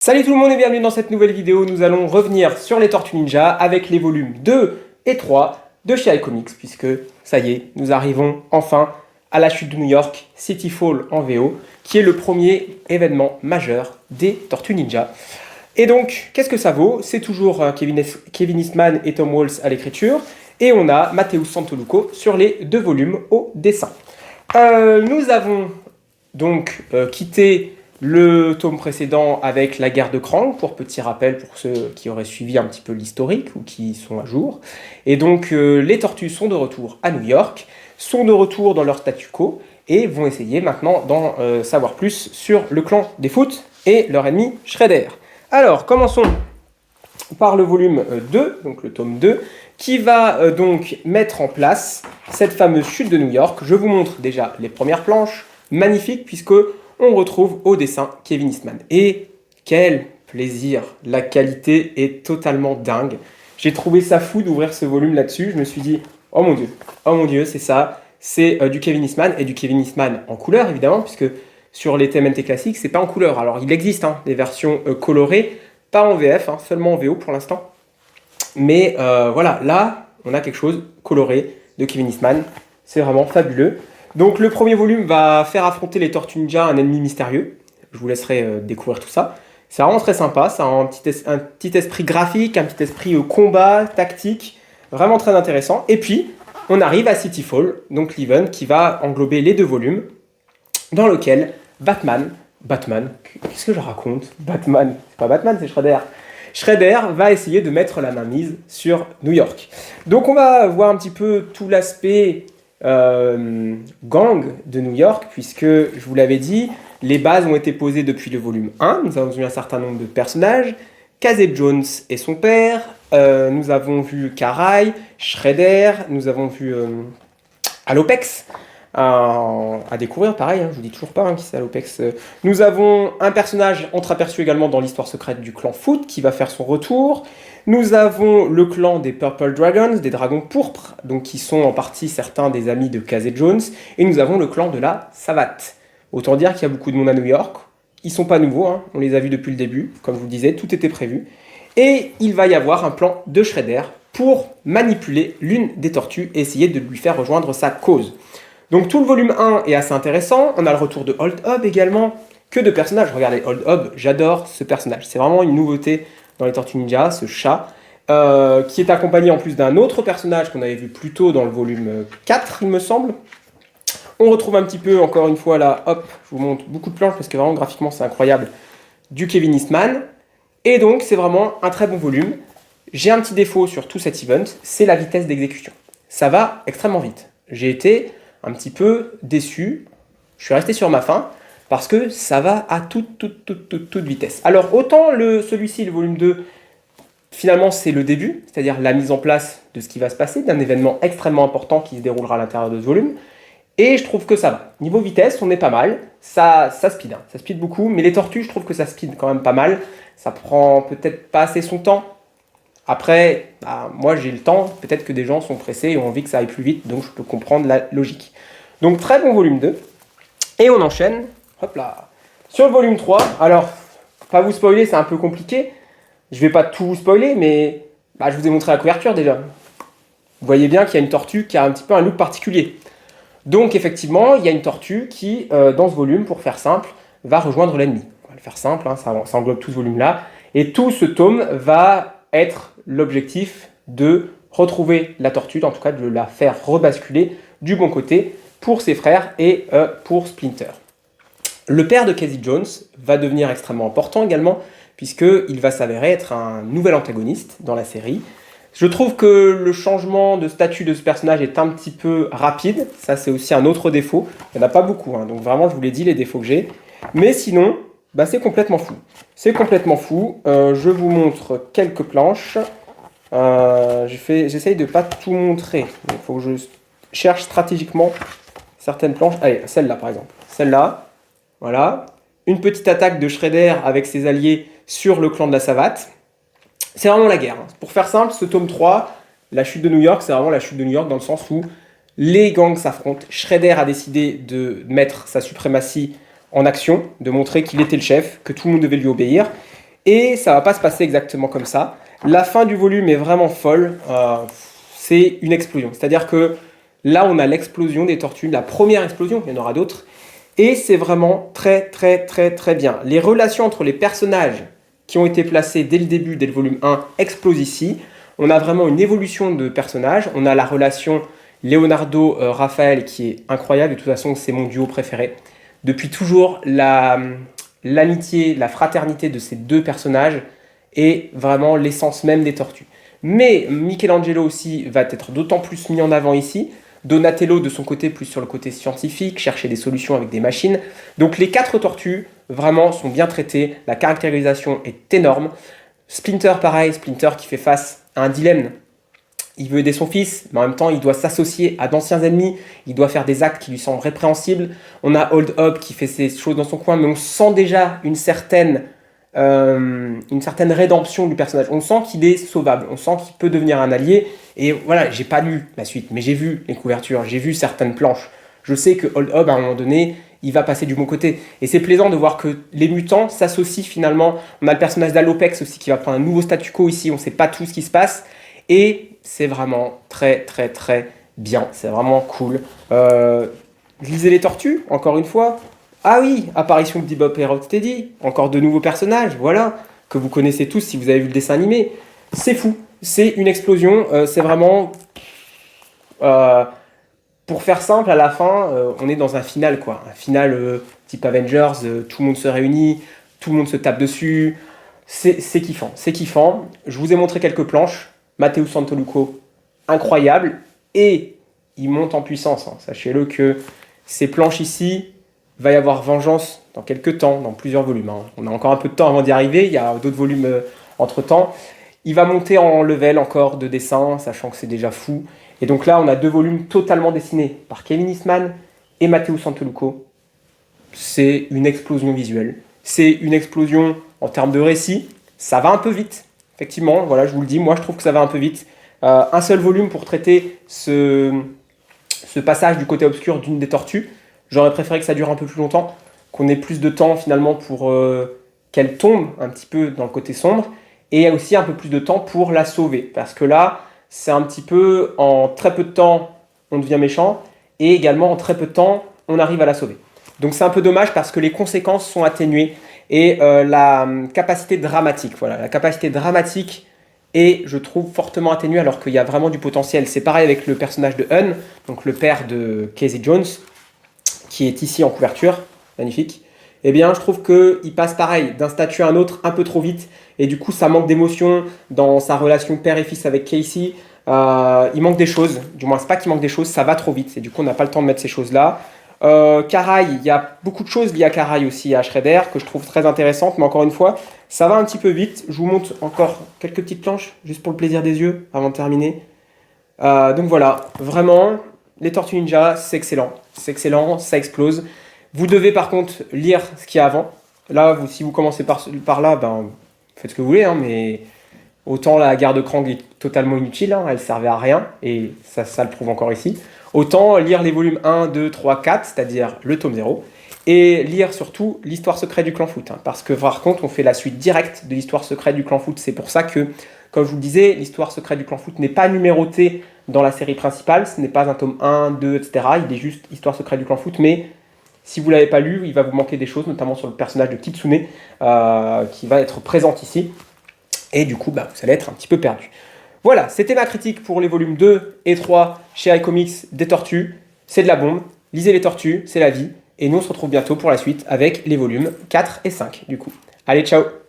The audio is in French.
Salut tout le monde et bienvenue dans cette nouvelle vidéo. Nous allons revenir sur les Tortues Ninja avec les volumes 2 et 3 de chez iComics, puisque ça y est, nous arrivons enfin à la chute de New York, City Fall en VO, qui est le premier événement majeur des Tortues Ninja. Et donc, qu'est-ce que ça vaut? C'est toujours Kevin Eastman et Tom Waltz à l'écriture, et on a Matheus Santoluco sur les deux volumes au dessin. Nous avons donc quitté le tome précédent avec la guerre de Krang, pour petit rappel pour ceux qui auraient suivi un petit peu l'historique ou qui sont à jour. Et donc les tortues sont de retour à New York, sont de retour dans leur statu quo et vont essayer maintenant d'en savoir plus sur le clan des Foot et leur ennemi Shredder. Alors commençons par le volume 2, donc le tome 2, qui va donc mettre en place cette fameuse chute de New York. Je vous montre déjà les premières planches, magnifiques puisque on retrouve au dessin Kevin Eastman. Et quel plaisir, la qualité est totalement dingue. J'ai trouvé ça fou d'ouvrir ce volume là-dessus, je me suis dit, oh mon dieu, c'est ça, c'est du Kevin Eastman, et du Kevin Eastman en couleur évidemment, puisque sur les TMNT classiques, c'est pas en couleur. Alors il existe des versions colorées, pas en VF, seulement en VO pour l'instant. Mais voilà, là, on a quelque chose coloré de Kevin Eastman, c'est vraiment fabuleux. Donc le premier volume va faire affronter les Tortues Ninja à un ennemi mystérieux. Je vous laisserai découvrir tout ça. C'est vraiment très sympa, ça a un petit esprit graphique, un petit esprit combat, tactique, vraiment très intéressant. Et puis, on arrive à City Fall, donc l'event qui va englober les deux volumes, dans lequel Batman, qu'est-ce que je raconte? Batman, c'est pas Batman, c'est Shredder. Shredder va essayer de mettre la main mise sur New York. Donc on va voir un petit peu tout l'aspect gang de New York, puisque je vous l'avais dit, les bases ont été posées depuis le volume 1. Nous avons vu un certain nombre de personnages, Casey Jones et son père, nous avons vu Karai, Shredder, nous avons vu Alopex à découvrir, pareil, je vous dis toujours pas qui c'est Alopex. Nous avons un personnage entreaperçu également dans l'histoire secrète du clan Foot qui va faire son retour. Nous avons le clan des Purple Dragons, des dragons pourpres, donc qui sont en partie certains des amis de Casey Jones. Et nous avons le clan de la Savate. Autant dire qu'il y a beaucoup de monde à New York. Ils sont pas nouveaux, on les a vus depuis le début. Comme je vous le disais, tout était prévu. Et il va y avoir un plan de Shredder pour manipuler l'une des tortues et essayer de lui faire rejoindre sa cause. Donc tout le volume 1 est assez intéressant. On a le retour de Old Hob également. Que de personnages. Regardez, Old Hob, j'adore ce personnage. C'est vraiment une nouveauté dans les Tortues Ninja, ce chat, qui est accompagné en plus d'un autre personnage qu'on avait vu plus tôt dans le volume 4, il me semble. On retrouve un petit peu, encore une fois, là, hop, je vous montre beaucoup de planches, parce que vraiment, graphiquement, c'est incroyable, du Kevin Eastman. Et donc, c'est vraiment un très bon volume. J'ai un petit défaut sur tout cet event, c'est la vitesse d'exécution. Ça va extrêmement vite. J'ai été un petit peu déçu, je suis resté sur ma faim, parce que ça va à toute vitesse. Alors autant celui-ci, le volume 2, finalement c'est le début, c'est-à-dire la mise en place de ce qui va se passer, d'un événement extrêmement important qui se déroulera à l'intérieur de ce volume, et je trouve que ça va. Niveau vitesse, on est pas mal, ça speed, ça speed beaucoup, mais les tortues, je trouve que ça speed quand même pas mal, ça prend peut-être pas assez son temps. Après, moi j'ai le temps, peut-être que des gens sont pressés et ont envie que ça aille plus vite, donc je peux comprendre la logique. Donc très bon volume 2, et on enchaîne. Hop là. Sur le volume 3, alors, pas vous spoiler, c'est un peu compliqué. Je vais pas tout vous spoiler, mais je vous ai montré la couverture déjà. Vous voyez bien qu'il y a une tortue qui a un petit peu un look particulier. Donc effectivement, il y a une tortue qui, dans ce volume, pour faire simple, va rejoindre l'ennemi. On va le faire simple, ça englobe tout ce volume-là. Et tout ce tome va être l'objectif de retrouver la tortue, en tout cas de la faire rebasculer du bon côté pour ses frères et pour Splinter. Le père de Casey Jones va devenir extrêmement important également, puisqu'il va s'avérer être un nouvel antagoniste dans la série. Je trouve que le changement de statut de ce personnage est un petit peu rapide, ça c'est aussi un autre défaut, il n'y en a pas beaucoup, donc vraiment je vous l'ai dit les défauts que j'ai, mais sinon c'est complètement fou. C'est complètement fou, je vous montre quelques planches, j'essaye de ne pas tout montrer, il faut que je cherche stratégiquement certaines planches, allez celle-là par exemple, celle-là. Voilà, une petite attaque de Shredder avec ses alliés sur le clan de la Savate. C'est vraiment la guerre. Pour faire simple, ce tome 3, la chute de New York, c'est vraiment la chute de New York dans le sens où les gangs s'affrontent. Shredder a décidé de mettre sa suprématie en action, de montrer qu'il était le chef, que tout le monde devait lui obéir. Et ça va pas se passer exactement comme ça. La fin du volume est vraiment folle. C'est une explosion. C'est-à-dire que là, on a l'explosion des tortues, la première explosion, il y en aura d'autres. Et c'est vraiment très, très, très, très bien. Les relations entre les personnages qui ont été placés dès le début, dès le volume 1, explosent ici. On a vraiment une évolution de personnages. On a la relation Leonardo-Raphaël qui est incroyable. De toute façon, c'est mon duo préféré. Depuis toujours, l'amitié, la fraternité de ces deux personnages est vraiment l'essence même des tortues. Mais Michelangelo aussi va être d'autant plus mis en avant ici. Donatello de son côté, plus sur le côté scientifique, chercher des solutions avec des machines. Donc les 4 tortues, vraiment, sont bien traitées. La caractérisation est énorme. Splinter, pareil, Splinter qui fait face à un dilemme. Il veut aider son fils, mais en même temps, il doit s'associer à d'anciens ennemis. Il doit faire des actes qui lui semblent répréhensibles. On a Hold Up qui fait ses choses dans son coin, mais on sent déjà une certaine rédemption du personnage. On sent qu'il est sauvable, on sent qu'il peut devenir un allié. Et voilà, j'ai pas lu la suite, mais j'ai vu les couvertures, j'ai vu certaines planches. Je sais que Hold Up, à un moment donné, il va passer du bon côté. Et c'est plaisant de voir que les mutants s'associent finalement. On a le personnage d'Alopex aussi qui va prendre un nouveau statu quo ici, on ne sait pas tout ce qui se passe. Et c'est vraiment très très très bien, c'est vraiment cool. Lisez les tortues, encore une fois. Ah oui, apparition de Bebop et Rocksteady, encore de nouveaux personnages, voilà, que vous connaissez tous si vous avez vu le dessin animé. C'est fou, c'est une explosion, c'est vraiment... pour faire simple, à la fin, on est dans un final, quoi. Un final type Avengers, tout le monde se réunit, tout le monde se tape dessus. C'est kiffant, c'est kiffant. Je vous ai montré quelques planches. Matteo Santoluco, incroyable. Et il monte en puissance, hein. Sachez-le que ces planches ici... va y avoir Vengeance dans quelques temps, dans plusieurs volumes. Hein. On a encore un peu de temps avant d'y arriver, il y a d'autres volumes entre-temps. Il va monter en level encore de dessin, sachant que c'est déjà fou. Et donc là, on a 2 volumes totalement dessinés par Kevin Eastman et Matteo Santoluco. C'est une explosion visuelle. C'est une explosion en termes de récit. Ça va un peu vite, effectivement. Voilà, je vous le dis, moi je trouve que ça va un peu vite. Un seul volume pour traiter ce passage du côté obscur d'une des tortues. J'aurais préféré que ça dure un peu plus longtemps, qu'on ait plus de temps finalement pour qu'elle tombe un petit peu dans le côté sombre, et aussi un peu plus de temps pour la sauver. Parce que là, c'est un petit peu, en très peu de temps, on devient méchant, et également en très peu de temps, on arrive à la sauver. Donc c'est un peu dommage parce que les conséquences sont atténuées, et la capacité dramatique, voilà, la capacité dramatique est, je trouve, fortement atténuée alors qu'il y a vraiment du potentiel. C'est pareil avec le personnage de Hun, donc le père de Casey Jones, qui est ici en couverture, magnifique, eh bien je trouve qu'il passe pareil, d'un statut à un autre, un peu trop vite, et du coup ça manque d'émotion dans sa relation père et fils avec Casey. Il manque des choses, du moins c'est pas qu'il manque des choses, ça va trop vite, et du coup on n'a pas le temps de mettre ces choses-là. Karai, il y a beaucoup de choses liées à Karai aussi, à Shredder, que je trouve très intéressantes, mais encore une fois, ça va un petit peu vite. Je vous montre encore quelques petites planches, juste pour le plaisir des yeux, avant de terminer. Donc voilà, vraiment... Les Tortues Ninja, c'est excellent, ça explose. Vous devez par contre lire ce qu'il y a avant. Là, si vous commencez par là, ben, faites ce que vous voulez, hein, mais autant la guerre de Krang est totalement inutile, hein, elle servait à rien, et ça le prouve encore ici. Autant lire les volumes 1, 2, 3, 4, c'est-à-dire le tome 0, et lire surtout l'histoire secrète du clan foot, hein, parce que par contre, on fait la suite directe de l'histoire secrète du clan foot. C'est pour ça que, comme je vous le disais, l'histoire secrète du clan foot n'est pas numérotée dans la série principale, ce n'est pas un tome 1, 2, etc. Il est juste Histoire secrète du clan foot, mais si vous ne l'avez pas lu, il va vous manquer des choses, notamment sur le personnage de Kitsune, qui va être présente ici, et du coup, vous allez être un petit peu perdu. Voilà, c'était ma critique pour les volumes 2 et 3 chez iComics des Tortues. C'est de la bombe, lisez les Tortues, c'est la vie, et nous on se retrouve bientôt pour la suite avec les volumes 4 et 5 du coup. Allez, ciao!